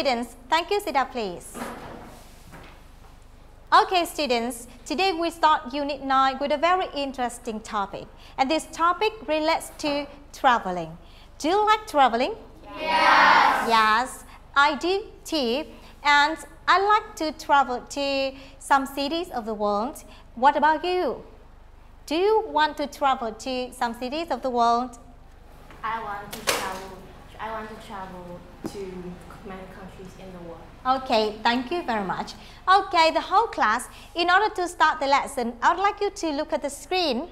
students, thank you. Sit up, please. Okay, students, today we start Unit 9 with a very interesting topic. And this topic relates to traveling. Do you like traveling? Yes. Yes, I do too. And I like to travel to some cities of the world. What about you? Do you want to travel to some cities of the world? I want to travel to many countries in the world. Okay, thank you very much. Okay, the whole class, in order to start the lesson, I would like you to look at the screen.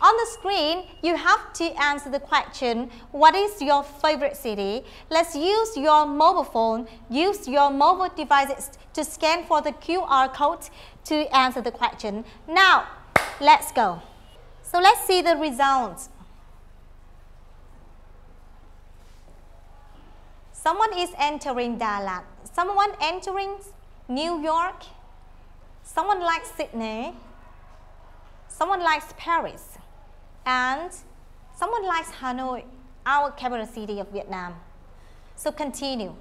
On the screen, you have to answer the question, what is your favorite city? Let's use your mobile phone, use your mobile devices to scan for the QR code to answer the question. Now, let's go. So let's see the results. Someone is entering Dalat. Someone entering New York. Someone likes Sydney. Someone likes Paris. And someone likes Hanoi, our capital city of Vietnam. So continue.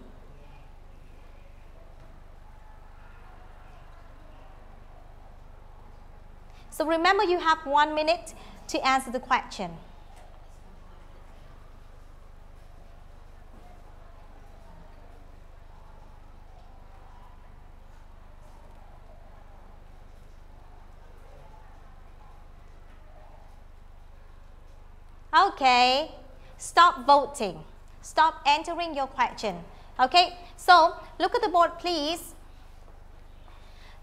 So remember, you have 1 minute to answer the question. Okay, stop voting. Stop entering your question. Okay, so look at the board, please.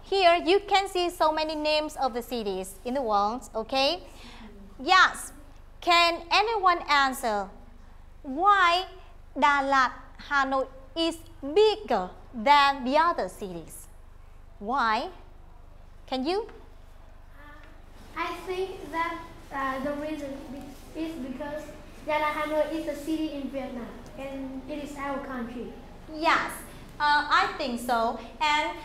Here you can see so many names of the cities in the world. Okay, yes. Can anyone answer why Dalat, Hanoi is bigger than the other cities? Why? Can you? I think that the reason is because Dalat Hanoi is a city in Vietnam and it is our country. Yes, I think so. And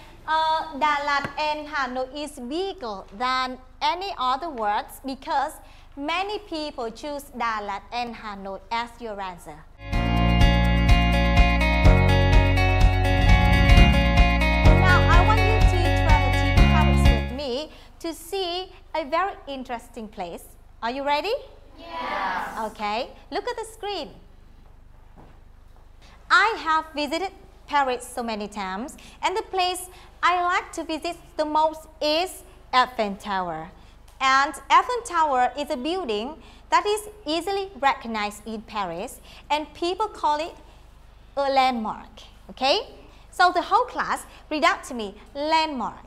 Dalat and Hanoi is bigger than any other words because many people choose Dalat and Hanoi as your answer. Now I want you to travel to Paris with me to see a very interesting place. Are you ready? Yes. Okay, look at the screen. I have visited Paris so many times, and the place I like to visit the most is Eiffel Tower. And Eiffel Tower is a building that is easily recognized in Paris, and people call it a landmark. Okay? So the whole class, read out to me, landmark.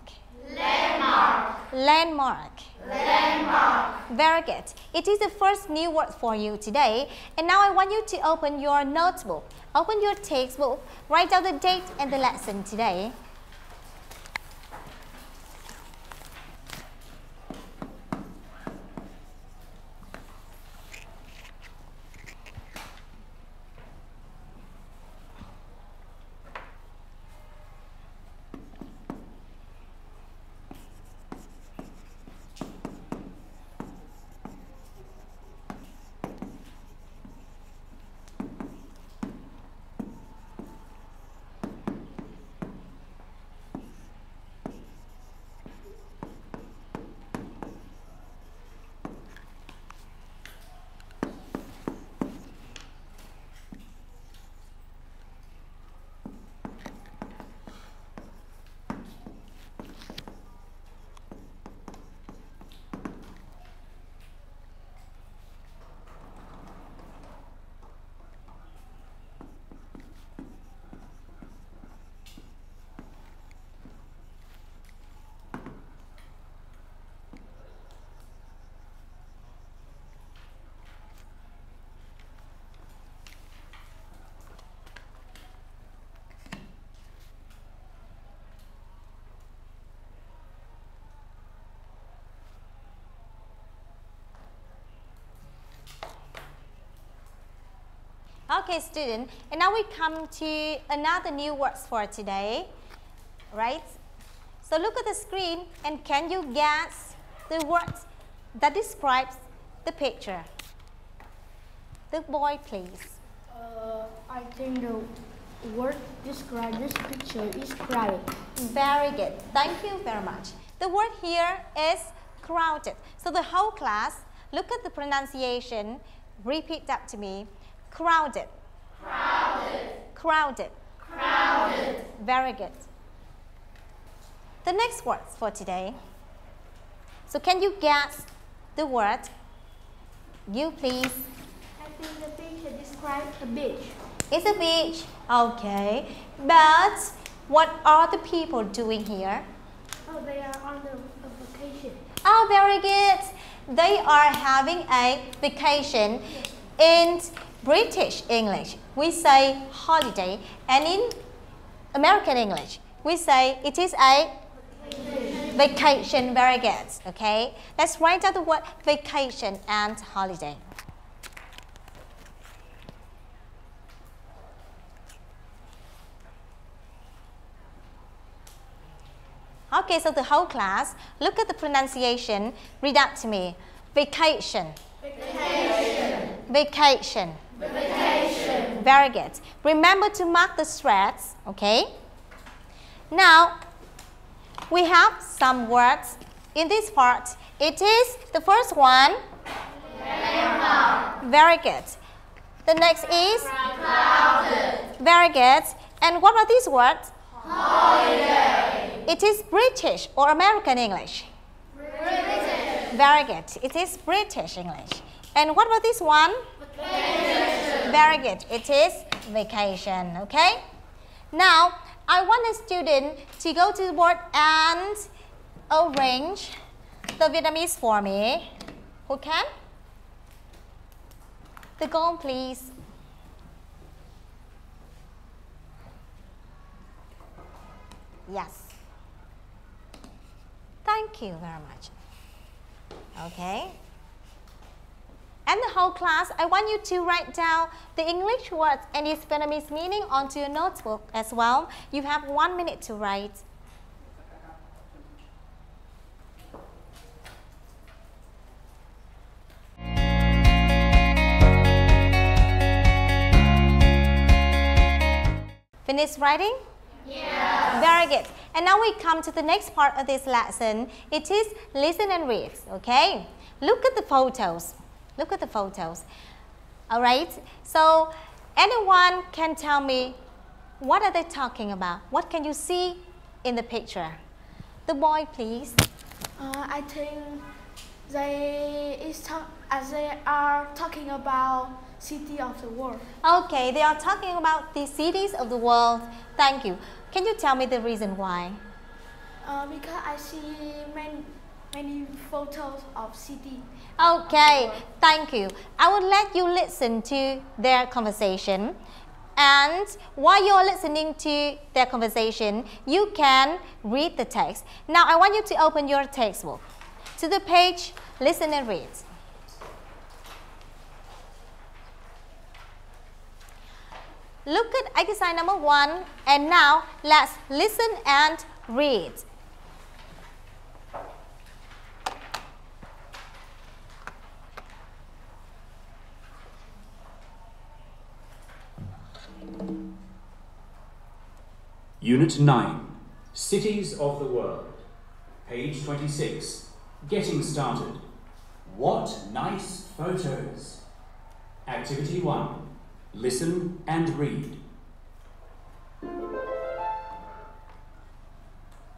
Landmark. Landmark. Landmark. Very good. It is the first new word for you today. And now I want you to open your notebook, open your textbook, write down the date and the lesson today. Okay, student, and now we come to another new words for today, right? So look at the screen and can you guess the words that describes the picture? The boy, please. I think word describe this picture is crowded. Very good. Thank you very much. The word here is crowded. So the whole class, look at the pronunciation. Repeat that to me. Crowded. Crowded. Crowded. Crowded. Very good. The next words for today. So can you guess the word? You please. I think the picture describes a beach. It's a beach. Okay. But what are the people doing here? Oh, they are on a vacation. Oh, very good. They are having a vacation. In British English, we say holiday. And in American English, we say it is a vacation. Very good. Okay. Let's write down the word vacation and holiday. Okay, so the whole class, look at the pronunciation. Read out to me. Vacation. Vacation. Vacation. Vacation. Very good. Remember to mark the threads, okay? Now, we have some words in this part. It is the first one. Landmark. Very good. The next is? Crowded. Very good. And what are these words? Holiday. It is British or American English? British. Very good. It is British English. And what about this one? Vacation. Very good. It is vacation. Okay? Now, I want a student to go to the board and arrange the Vietnamese for me. Who can? The goal, please. Yes. Thank you very much. Okay. And the whole class, I want you to write down the English words and its Vietnamese meaning onto your notebook as well. You have 1 minute to write. Finish writing? Yes. Very good. And now we come to the next part of this lesson. It is listen and read, okay? Look at the photos. Look at the photos. All right? So anyone can tell me what are they talking about? What can you see in the picture? The boy, please. I think they are talking about city of the world. Okay, they are talking about the cities of the world. Thank you. Can you tell me the reason why? Because I see many photos of city. Okay, thank you. I will let you listen to their conversation. And while you're listening to their conversation, you can read the text. Now, I want you to open your textbook to the page, listen and read. Look at exercise number 1, and now let's listen and read. Unit 9, Cities of the World, page 26, Getting Started. What nice photos! Activity 1, listen and read.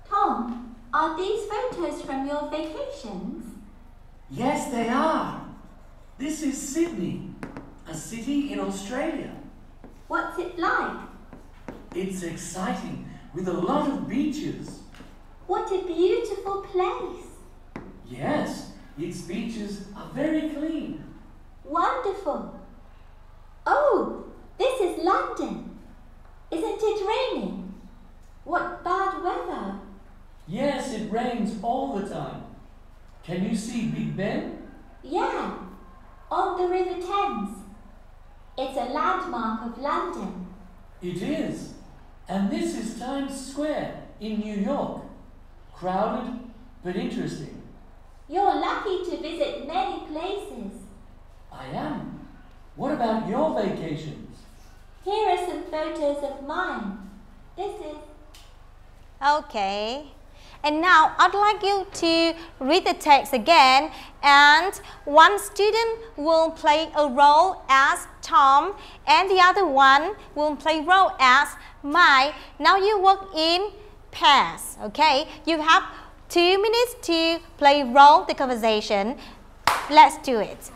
Tom, are these photos from your vacations? Yes, they are. This is Sydney, a city in Australia. What's it like? It's exciting with a lot of beaches. What a beautiful place. Yes, its beaches are very clean. Wonderful. Oh, this is London. Isn't it raining? What bad weather. Yes, it rains all the time. Can you see Big Ben? Yeah, on the River Thames. It's a landmark of London. It is. And this is Times Square in New York. Crowded, but interesting. You're lucky to visit many places. I am. What about your vacations? Here are some photos of mine. This is... Okay. And now I'd like you to read the text again, and one student will play a role as Tom and the other one will play role as Mike. Now you work in pairs, okay? You have 2 minutes to play role the conversation. Let's do it.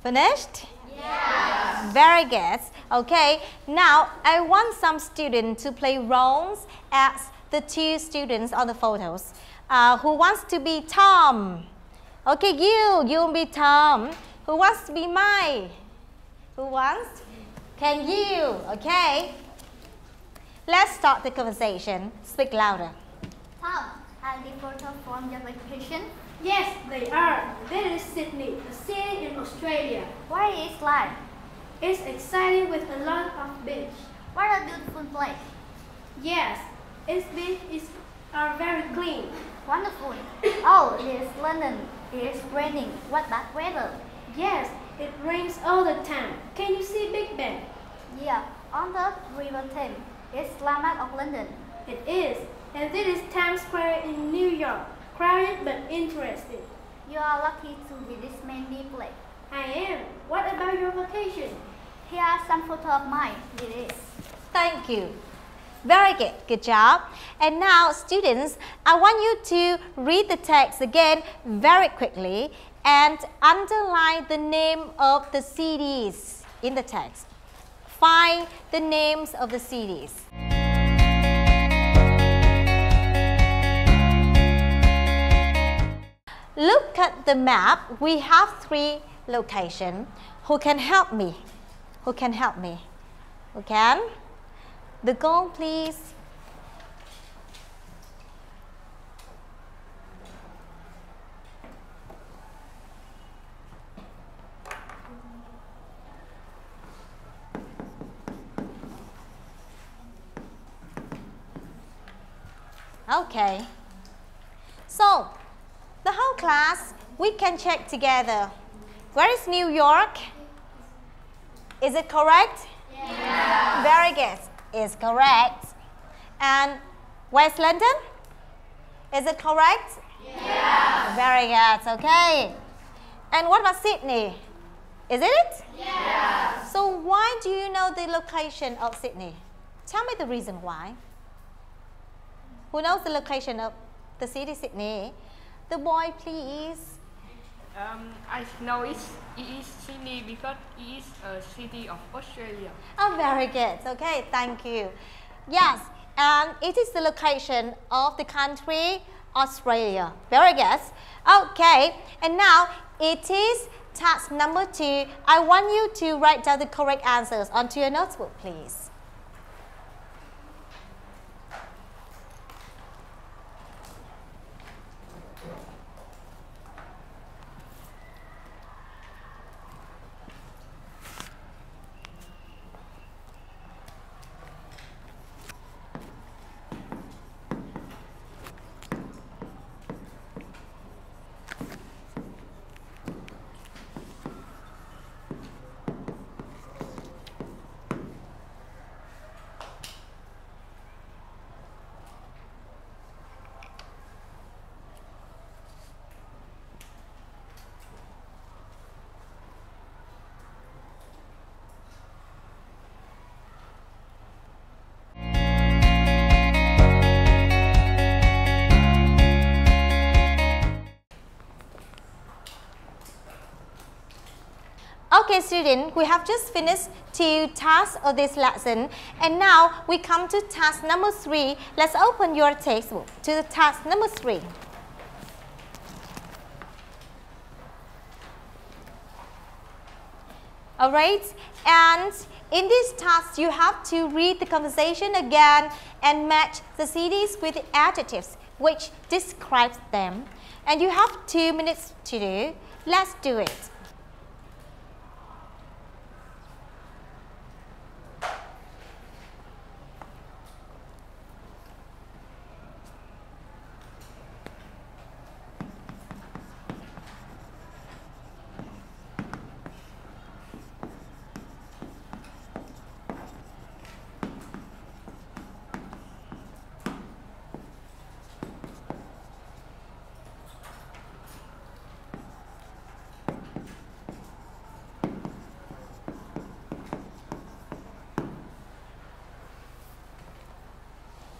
Finished? Yeah. Very good. Okay, now I want some students to play roles as the 2 students on the photos. Who wants to be Tom? Okay, you will be Tom. Who wants to be Mike? Who wants? Can you? Okay. Let's start the conversation. Speak louder. Tom, are the photos from your vacation? Yes, they are. This is Sydney, a city in Australia. What is like? It's exciting with a lot of beach. What a beautiful place. Yes, its beaches are very clean. Wonderful. Oh, it is London. It is raining. What bad weather? Yes, it rains all the time. Can you see Big Ben? Yeah, on the River Thames. It's landmark of London. It is. And this is Times Square in New York. Crowded but interesting. You are lucky to visit many places. I am. What about your vacation? Here are some photos of mine. It is. Thank you. Very good. Good job. And now, students, I want you to read the text again very quickly and underline the name of the cities in the text. Find the names of the cities. Look at the map. We have 3 locations. Who can help me? Who can help me? Who can? The goal, please. Okay. So, the whole class, we can check together. Where is New York? Is it correct? Yeah. Very good. It's correct. And West London? Is it correct? Yeah. Very good. Okay. And what about Sydney? Is it? Yeah. So why do you know the location of Sydney? Tell me the reason why. Who knows the location of the city Sydney? The boy, please. I know it is Sydney because it is a city of Australia. Oh, very good. Okay, thank you. Yes, and it is the location of the country Australia. Very good. Okay, and now it is task number 2. I want you to write down the correct answers onto your notebook, please. Okay, students, we have just finished 2 tasks of this lesson, and now we come to task number 3. Let's open your textbook to the task number 3. Alright, and in this task you have to read the conversation again and match the cities with the adjectives which describes them. And you have 2 minutes to do. Let's do it.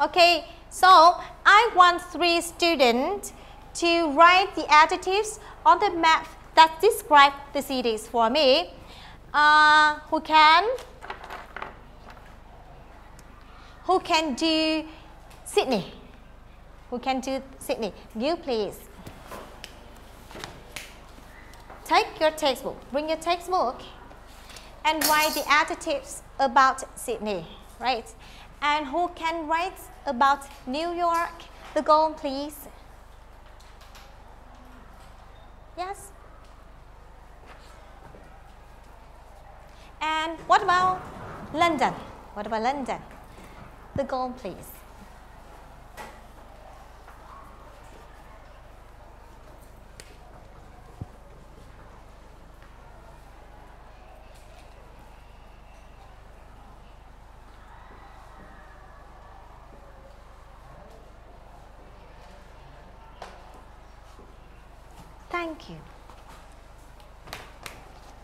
Okay, so I want 3 students to write the adjectives on the map that describe the cities for me. Who can do Sydney? Who can do Sydney? You please. Take your textbook, bring your textbook and write the adjectives about Sydney, right? And who can write about New York? The goal, please. Yes? And what about London? What about London? The goal, please. Thank you.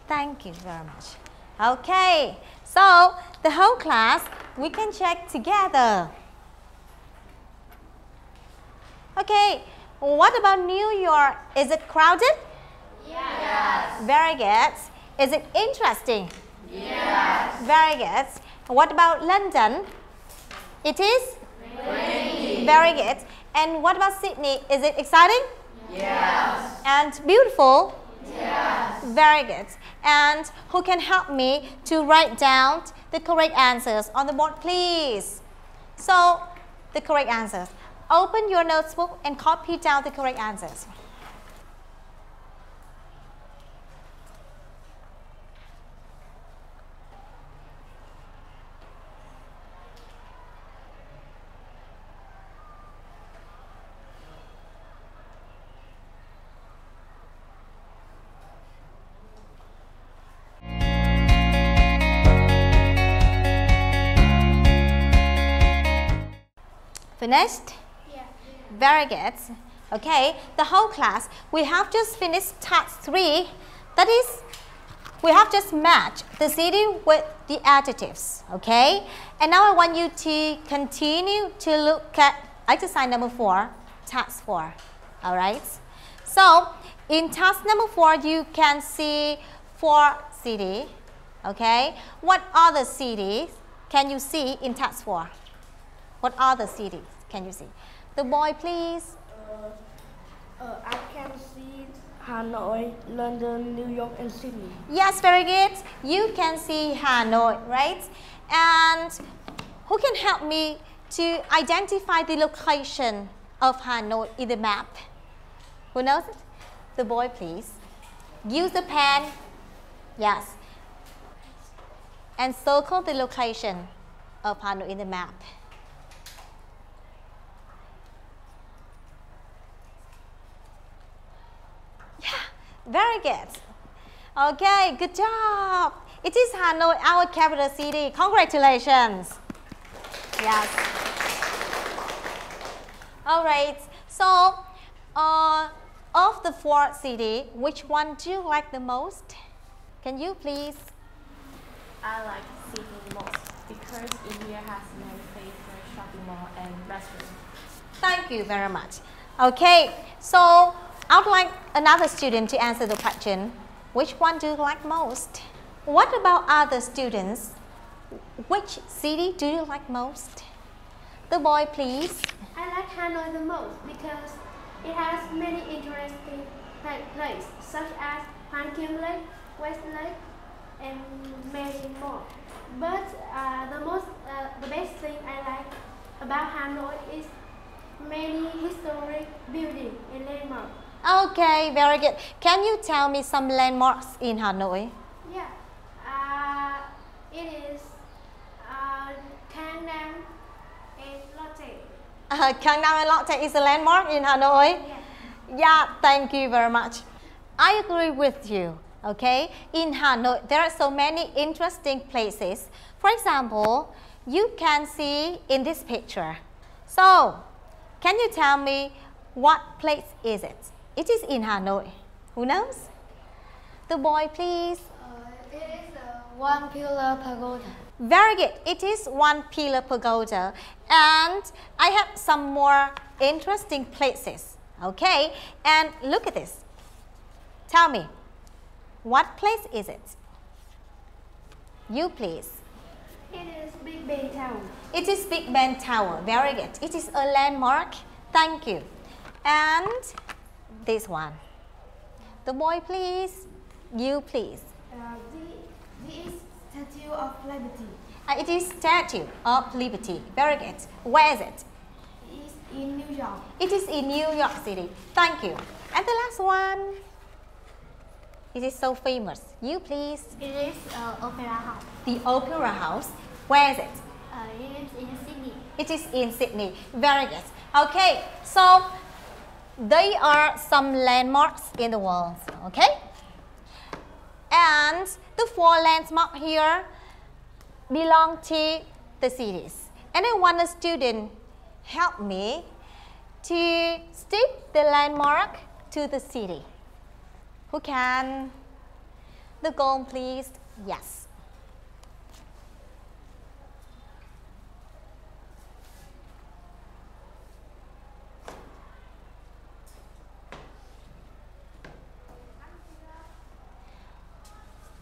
Thank you very much. Okay, so the whole class, we can check together. Okay, what about New York? Is it crowded? Yes. Very good. Is it interesting? Yes. Very good. What about London? It is? Rainy. Very good. And what about Sydney? Is it exciting? Yes. And beautiful? Yes. Very good. And who can help me to write down the correct answers on the board, please? So, the correct answers. Open your notebook and copy down the correct answers. Finished? Yeah. Very good. Okay, the whole class, we have just finished task 3. That is, we have just matched the city with the adjectives. Okay, and now I want you to continue to look at exercise number 4, task 4. All right. So, in task number 4, you can see 4 cities. Okay, what other cities can you see in task 4? What other cities can you see? The boy, please. I can see Hanoi, London, New York, and Sydney. Yes, very good. You can see Hanoi, right? And who can help me to identify the location of Hanoi in the map? Who knows it? The boy, please. Use the pen. Yes. And circle the location of Hanoi in the map. Very good. Okay, good job. It is Hanoi, our capital city. Congratulations. Yes. All right. So, of the 4 cities, which one do you like the most? Can you please? I like Sydney most because India has many favorite shopping mall and restaurants. Thank you very much. Okay, so I would like another student to answer the question. Which one do you like most? What about other students? Which city do you like most? The boy, please. I like Hanoi the most because it has many interesting places such as Han Kim Lake, West Lake, and many more. But the best thing I like about Hanoi is many historic buildings and landmarks. Okay, very good. Can you tell me some landmarks in Hanoi? Yeah, it is Cang Nam and Lotte. Cang Nam and Lotte is a landmark in Hanoi? Yeah. Yeah, thank you very much. I agree with you. Okay, in Hanoi there are so many interesting places. For example, you can see in this picture. So, can you tell me what place is it? It is in Hanoi. Who knows? The boy, please. It is One Pillar Pagoda. Very good. It is One Pillar Pagoda. And I have some more interesting places. Okay, and look at this. Tell me, what place is it? You please. It is Big Ben Tower. It is Big Ben Tower. Very good. It is a landmark. Thank you. And this one. The boy, please. You please. This is Statue of Liberty. It is Statue of Liberty. Very good. Where is it? It is in New York. It is in New York City. Thank you. And the last one. It is so famous. You please. It is Opera House. The Opera House. Where is it? It is in Sydney. It is in Sydney. Very good. Okay, so they are some landmarks in the world. Okay? And the 4 landmarks here belong to the cities. And I want a student help me to stick the landmark to the city. Who can? The goal, please. Yes.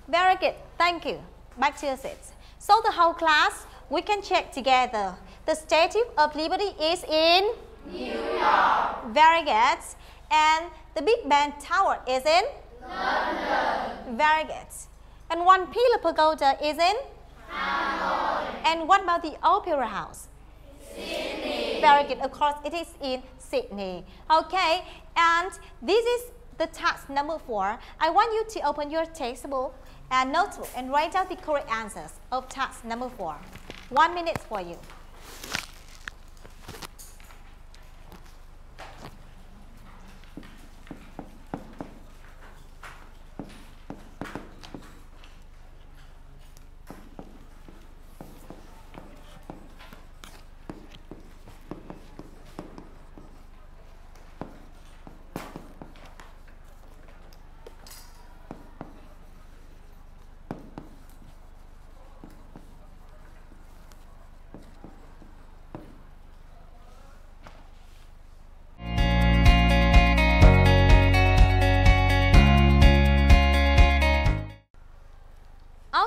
Very good. Thank you. Back to your seats. So the whole class, we can check together. The Statue of Liberty is in New York. Very good. And the Big Ben Tower is in London. Very good. And One Pillar Pagoda is in Hanoi. And what about the Opera House? Sydney. Very good. Of course, it is in Sydney. Okay. And this is the task number 4. I want you to open your textbook and notebook and write down the correct answers of task number 4. 1 minute for you.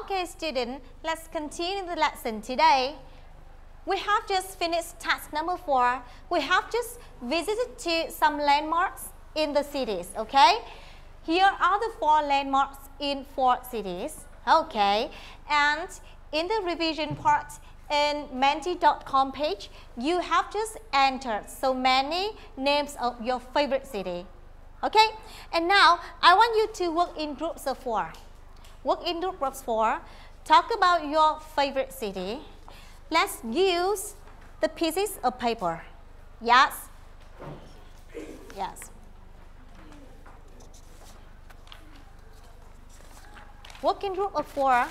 Okay, students, let's continue the lesson today. We have just finished task number 4. We have just visited to some landmarks in the cities, okay? Here are the 4 landmarks in 4 cities, okay? And in the revision part in menti.com page, you have just entered so many names of your favorite city, okay? And now, I want you to work in groups of 4. Work in groups 4. Talk about your favorite city. Let's use the pieces of paper. Yes? Yes. Work in group of 4.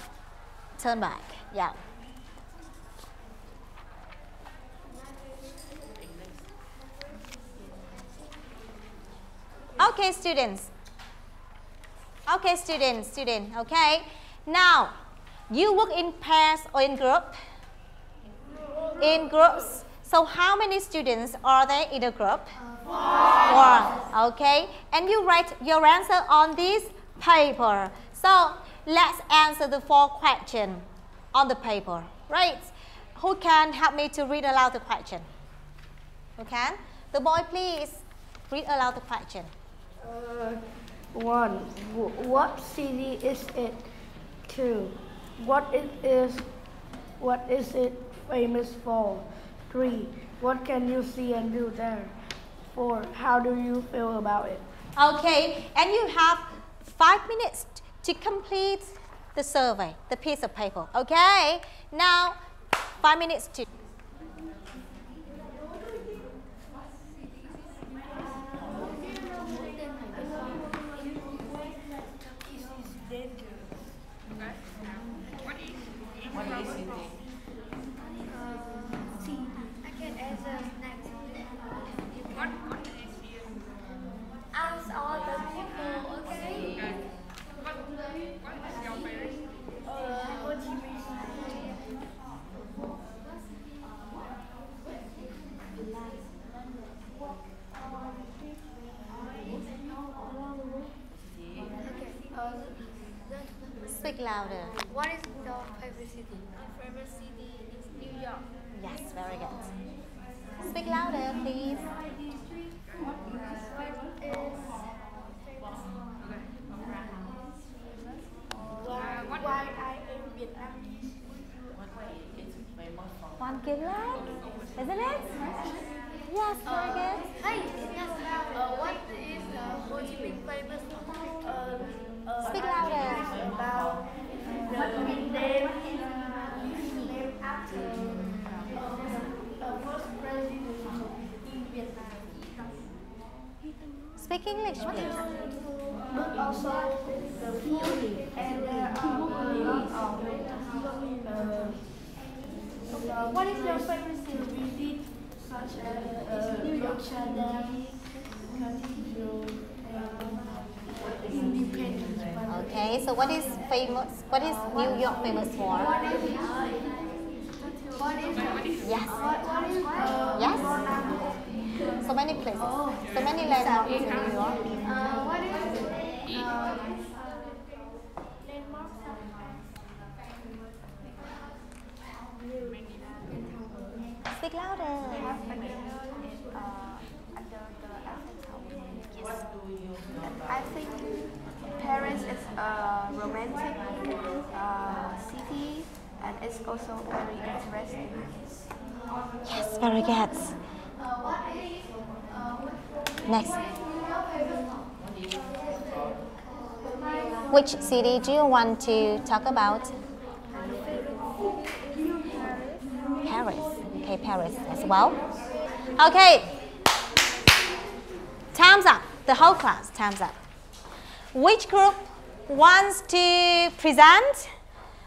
Turn back. Yeah. Okay, students. Okay, students, okay? Now, you work in pairs or in group? In groups. So how many students are there in a group? 4. Okay, and you write your answer on these paper. So let's answer the 4 questions on the paper, right? Who can help me to read aloud the question? Who can? The boy, please read aloud the question. 1. What city is it? 2. What is it famous for? 3. What can you see and do there? 4. How do you feel about it? Okay, and you have 5 minutes to complete the survey, the piece of paper. Okay, now 5 minutes to. Ask all the people, okay? Speak louder. What is your favorite city? My favorite city is New York. Yes, very good. Speak louder, please. Why I am Vietnam? One good leg, isn't it? Yes, very good. Hey, what is Ho Chi Minh famous for? Speak louder. About the name named after first president in Vietnam. Speak English, please. But also the food, and there are a lot of what is your favorite city visit, such as New York Dam, Cathedral, and Independence? Okay, so what is famous? What is New York famous for? Yes. Yes. So many places. So many landmarks in New York. What is Speak louder. I think Paris is a romantic city, and it's also very interesting. Yes, very good. Next. Which city do you want to talk about? Paris. Okay, Paris as well. Okay. Time's up. The whole class, time's up. Which group wants to present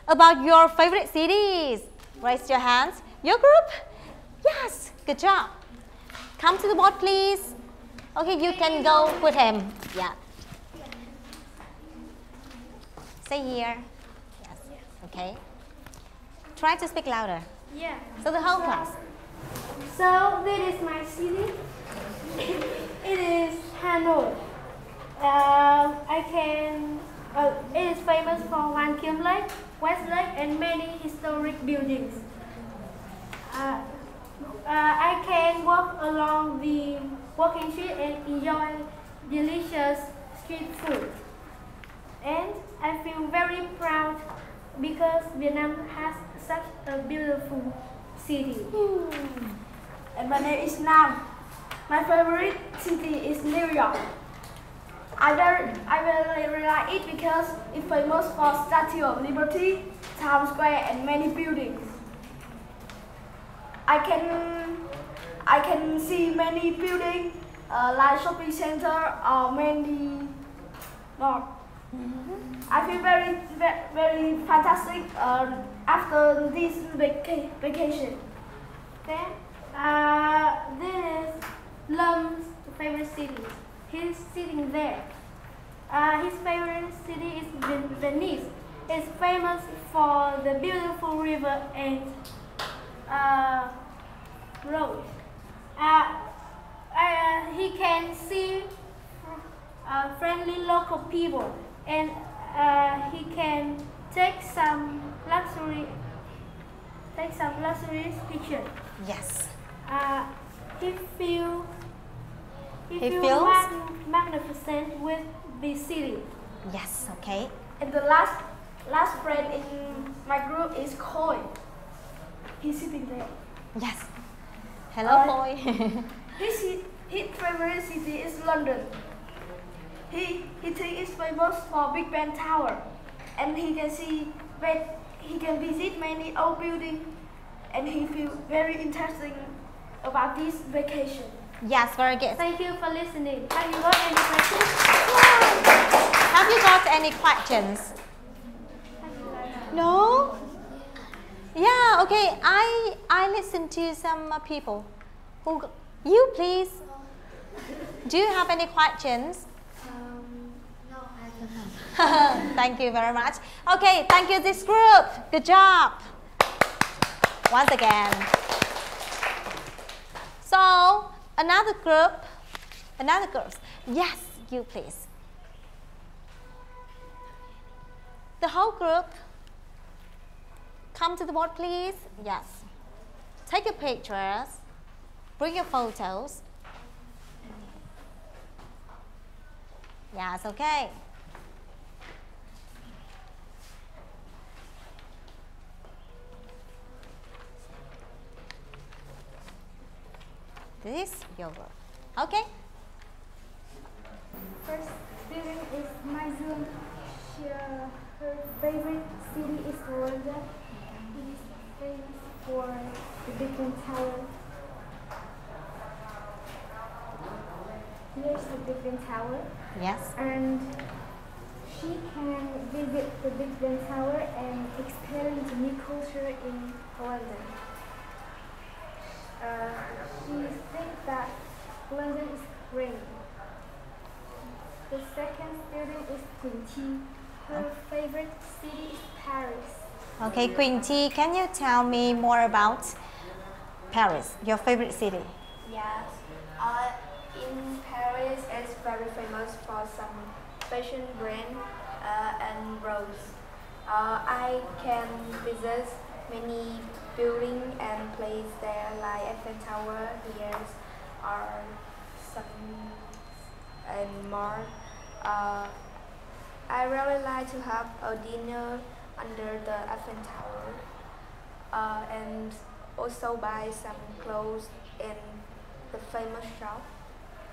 about your favorite cities? Raise your hands. Your group? Yes, good job. Come to the board, please. Okay, you can go with him. Yeah. Say here. Yes. Okay. Try to speak louder. Yeah. So the whole class. So this is my city. It is Hanoi. It is famous for Hoàn Kiếm Lake, West Lake, and many historic buildings. I can walk along the walking street and enjoy delicious street food. And I feel very proud because Vietnam has such a beautiful city. And my name is Nam. My favorite city is New York. I really like it because it's famous for Statue of Liberty, Times Square, and many buildings. I can see many buildings like shopping center or many more. I feel very fantastic after this vacation. Then, this is Lum's favorite city. He's sitting there. His favorite city is Venice. It's famous for the beautiful river and road. He can see friendly local people. and he can take some luxurious picture. Yes. He feels magnificent with the city. Yes, okay. And the last friend in my group is Koi. He's sitting there. Yes. Hello, boy. His favorite city is London. He thinks it's famous for Big Ben Tower, and he can visit many old buildings, and he feels very interesting about this vacation. Yes, very good. Thank you for listening. Have you got any questions? Have you got any questions? No? Yeah, okay. I listen to some people. You please. Do you have any questions? No, I don't know. Thank you very much. Okay, thank you this group. Good job. Once again. So, another group. Yes, you please. The whole group, come to the board please. Yes. Take your pictures. Bring your photos. Yes, okay. This is your group. Okay? First student is my room. Her favorite city is Rwanda. It is famous for the Big Ben Tower. Here's the Big Ben Tower. Yes. And she can visit the Big Ben Tower and experience new culture in London. She thinks that London is great. The second student is Quinty. Her favorite city is Paris. Okay, Quinty, can you tell me more about Paris, your favorite city? Yes. In Paris, it's very famous for some fashion brand and roads. I can visit many buildings and places there, like Eiffel Tower. Here are some and more. I really like to have a dinner under the Eiffel Tower and also buy some clothes in the famous shop.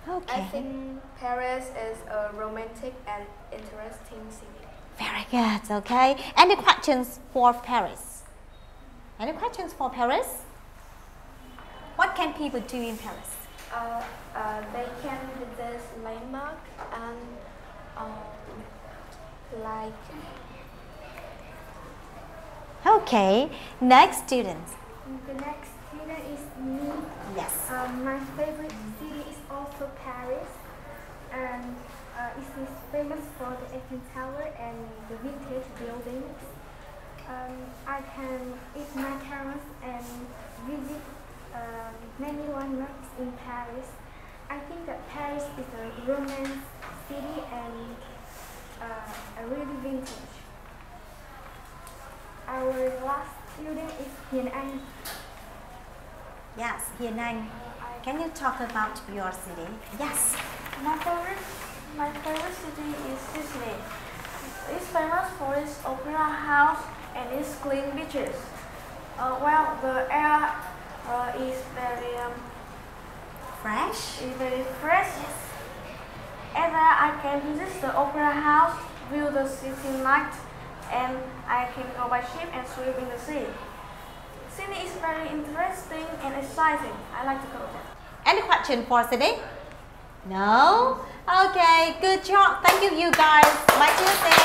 Okay. I think Paris is a romantic and interesting city. Very good, okay. Any questions for Paris? Any questions for Paris? What can people do in Paris? They can visit landmark and like. Okay, next student. The next student is me. Yes. My favorite city is also Paris, and it is famous for the Eiffel Tower and the vintage buildings. I can eat macarons and visit many landmarks in Paris. I think that Paris is a romance city and a really vintage. Our last student is Hiền Anh. Yes, Hiền Anh. Can you talk about your city? Yes. My favorite city is Sydney. It's famous for its opera house and its clean beaches. Well, the air is very Fresh? very fresh. Yes. And I can visit the opera house, view the city night, and I can go by ship and swim in the sea. Sydney is very interesting and exciting. I like to go there. Any question for Sydney? No? Okay, good job. Thank you, you guys. My Tuesday.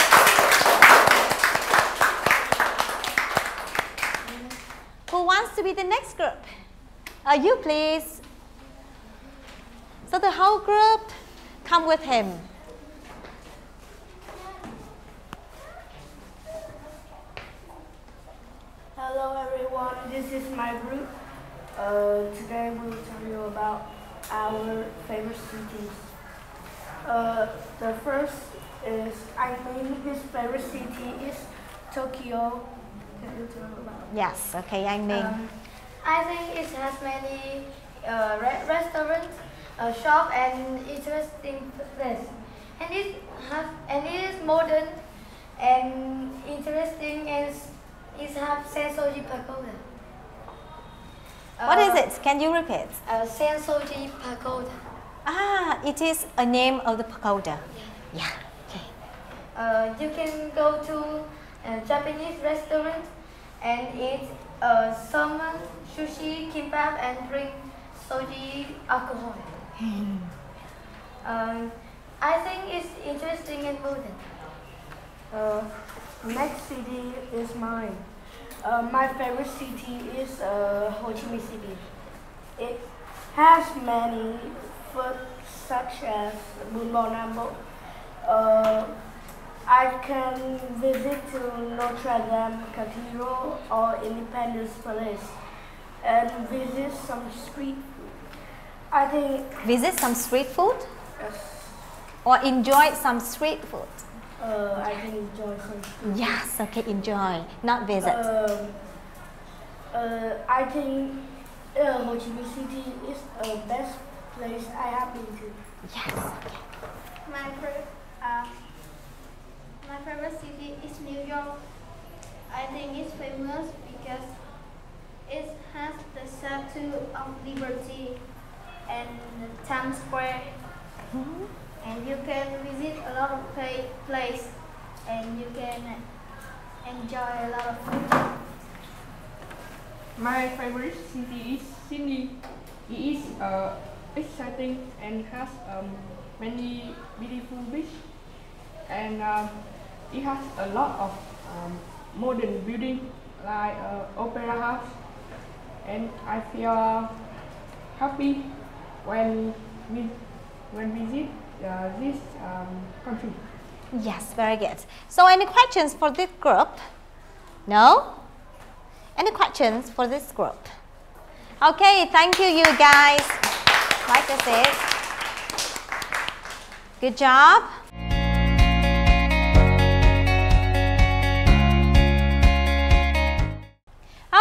Who wants to be the next group? You please. So the whole group, come with him. Hello everyone, this is my group. Today we will tell you about our favorite cities. The first is, I think his favorite city is Tokyo. Can you tell about? Yes, okay, I mean. I think it has many restaurants, shop, and interesting places. And it is modern and interesting, and it has Sensoji Pagoda. What is it? Can you repeat? Sensoji Pagoda. Ah, it is a name of the pagoda. Yeah. Okay. You can go to a Japanese restaurant and eat salmon, sushi, kimbap, and drink soji alcohol. I think it's interesting and modern. Next city is mine. My favorite city is Ho Chi Minh City. It has many food such as bún bò Nam Bộ. I can visit to Notre Dame Cathedral or Independence Palace and visit some street food. I think Visit some street food yes, or enjoy some street food? I can enjoy some street. Yes, okay, enjoy, not visit. I think Ho Chi Minh City is the best place I have been to. Yes, okay. My favorite city is New York. I think it's famous because it has the Statue of Liberty and the Times Square. And you can visit a lot of places and you can enjoy a lot of food. My favorite city is Sydney. It is exciting and has many beautiful beaches, and it has a lot of modern buildings like Opera House, and I feel happy when visit this country. Yes, very good. So any questions for this group? No? Any questions for this group? Okay, thank you, you guys. Like I said, good job.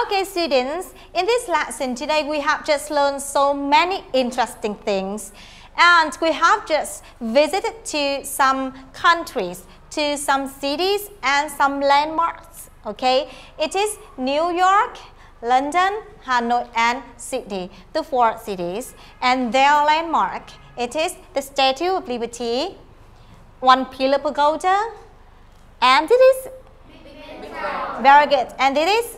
Okay, students, in this lesson today we have just learned so many interesting things, and we have just visited to some countries, to some cities and some landmarks. Okay, it is New York, London, Hanoi and Sydney, the 4 cities, and their landmark. It is the Statue of Liberty, One Pillar Pagoda, and it is very good, and it is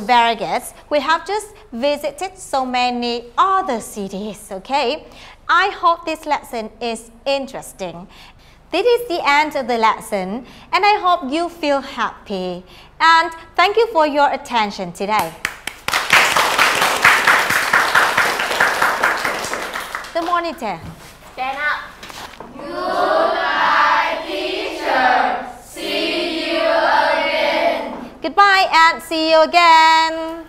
very good. We have just visited so many other cities. Okay, I hope this lesson is interesting. This is the end of the lesson, and I hope you feel happy. And thank you for your attention today. The monitor. Stand up. Goodbye, teacher. See you again. Goodbye and see you again.